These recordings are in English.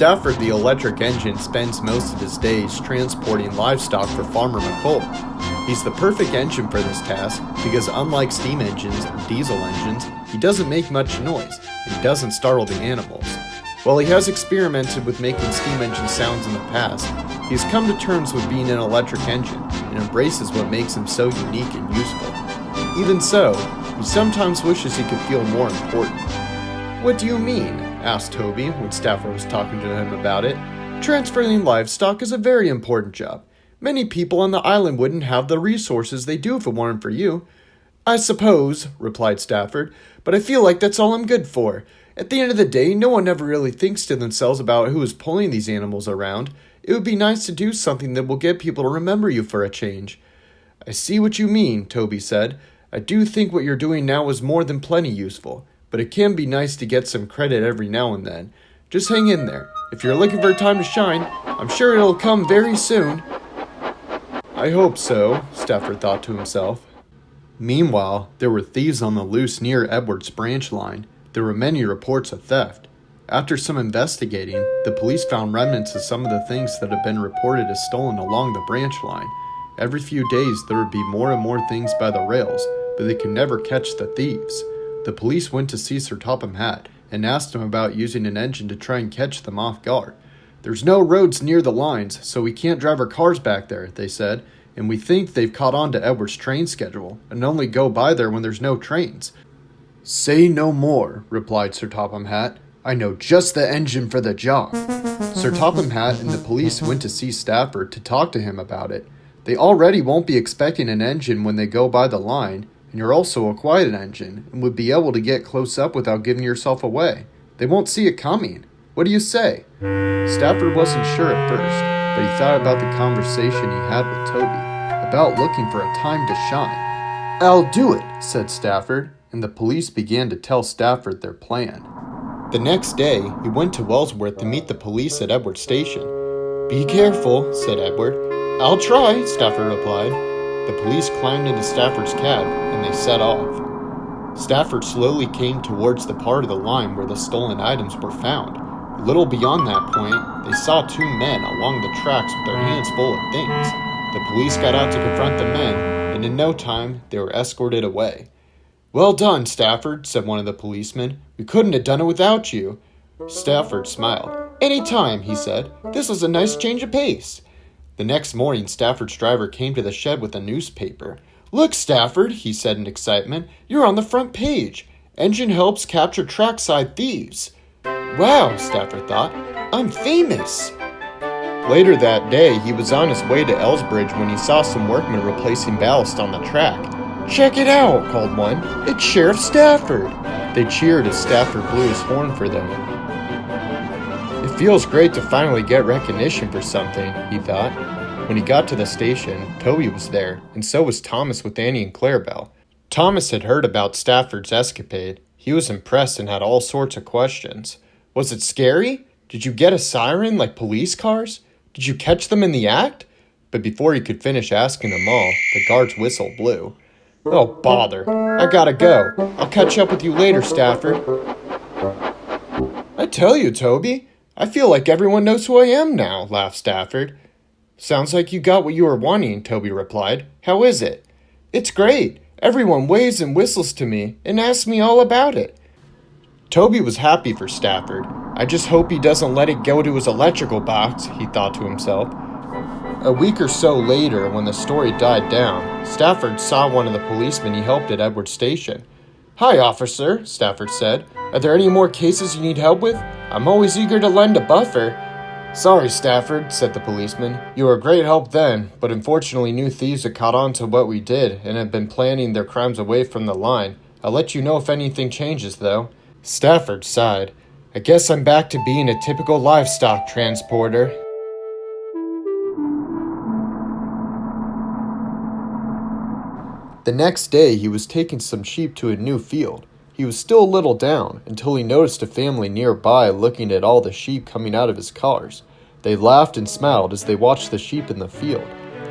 Stafford the electric engine spends most of his days transporting livestock for Farmer McColl. He's the perfect engine for this task because unlike steam engines or diesel engines, he doesn't make much noise and he doesn't startle the animals. While he has experimented with making steam engine sounds in the past, he has come to terms with being an electric engine and embraces what makes him so unique and useful. Even so, he sometimes wishes he could feel more important. "What do you mean?" asked Toby when Stafford was talking to him about it. "Transferring livestock is a very important job. Many people on the island wouldn't have the resources they do if it weren't for you." "I suppose," replied Stafford, "but I feel like that's all I'm good for. At the end of the day, no one ever really thinks to themselves about who is pulling these animals around. It would be nice to do something that will get people to remember you for a change." "I see what you mean," Toby said. "I do think what you're doing now is more than plenty useful, but it can be nice to get some credit every now and then. Just hang in there. If you're looking for a time to shine, I'm sure it'll come very soon." "I hope so," Stafford thought to himself. Meanwhile, there were thieves on the loose near Edward's branch line. There were many reports of theft. After some investigating, the police found remnants of some of the things that had been reported as stolen along the branch line. Every few days there would be more and more things by the rails, but they could never catch the thieves. The police went to see Sir Topham Hatt and asked him about using an engine to try and catch them off guard. "There's no roads near the lines, so we can't drive our cars back there," they said, "and we think they've caught on to Edward's train schedule and only go by there when there's no trains." "Say no more," replied Sir Topham Hatt. "I know just the engine for the job." Sir Topham Hatt and the police went to see Stafford to talk to him about it. "They already won't be expecting an engine when they go by the line, and you're also a quiet engine and would be able to get close up without giving yourself away. They won't see it coming. What do you say?" Stafford wasn't sure at first, but he thought about the conversation he had with Toby, about looking for a time to shine. "I'll do it," said Stafford, and the police began to tell Stafford their plan. The next day, he went to Wellsworth to meet the police at Edward Station. "Be careful," said Edward. "I'll try," Stafford replied. The police climbed into Stafford's cab, and they set off. Stafford slowly came towards the part of the line where the stolen items were found. A little beyond that point, they saw two men along the tracks with their hands full of things. The police got out to confront the men, and in no time, they were escorted away. "Well done, Stafford," said one of the policemen. "We couldn't have done it without you." Stafford smiled. "Any time," he said. "This is a nice change of pace." The next morning, Stafford's driver came to the shed with a newspaper. "Look, Stafford," he said in excitement. "You're on the front page. Engine helps capture trackside thieves." "Wow," Stafford thought. "I'm famous." Later that day, he was on his way to Elsbridge when he saw some workmen replacing ballast on the track. "Check it out," called one. "It's Sheriff Stafford." They cheered as Stafford blew his horn for them. It feels great to finally get recognition for something, he thought. When he got to the station, Toby was there, and so was Thomas with Annie and Clarabelle. Thomas had heard about Stafford's escapade. He was impressed and had all sorts of questions. "Was it scary? Did you get a siren like police cars? Did you catch them in the act?" But before he could finish asking them all, the guard's whistle blew. "Oh, bother. I gotta go. I'll catch up with you later, Stafford." "I tell you, Toby, I feel like everyone knows who I am now," laughed Stafford. "Sounds like you got what you were wanting," Toby replied. "How is it?" "It's great. Everyone waves and whistles to me and asks me all about it." Toby was happy for Stafford. "I just hope he doesn't let it go to his electrical box," he thought to himself. A week or so later, when the story died down, Stafford saw one of the policemen he helped at Edward Station. "Hi, officer," Stafford said. "Are there any more cases you need help with? I'm always eager to lend a buffer." "Sorry, Stafford," said the policeman. "You were a great help then, but unfortunately new thieves had caught on to what we did and have been planning their crimes away from the line. I'll let you know if anything changes, though." Stafford sighed. "I guess I'm back to being a typical livestock transporter." The next day, he was taking some sheep to a new field. He was still a little down until he noticed a family nearby looking at all the sheep coming out of his cars. They laughed and smiled as they watched the sheep in the field.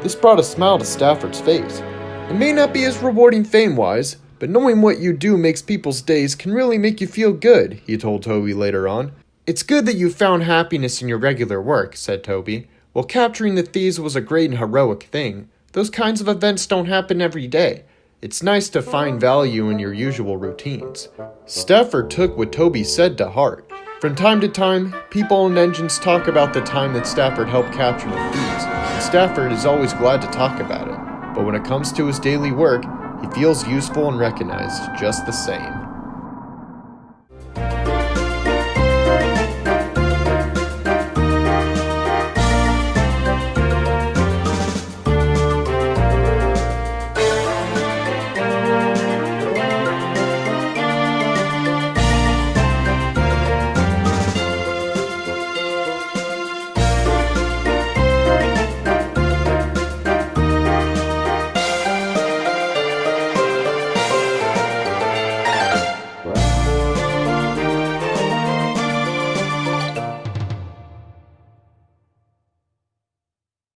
This brought a smile to Stafford's face. It may not be as rewarding fame-wise, but knowing what you do makes people's days can really make you feel good, he told Toby later on. "It's good that you found happiness in your regular work," said Toby. "Well, capturing the thieves was a great and heroic thing. Those kinds of events don't happen every day. It's nice to find value in your usual routines." Stafford took what Toby said to heart. From time to time, people and engines talk about the time that Stafford helped capture the thieves, and Stafford is always glad to talk about it. But when it comes to his daily work, he feels useful and recognized just the same.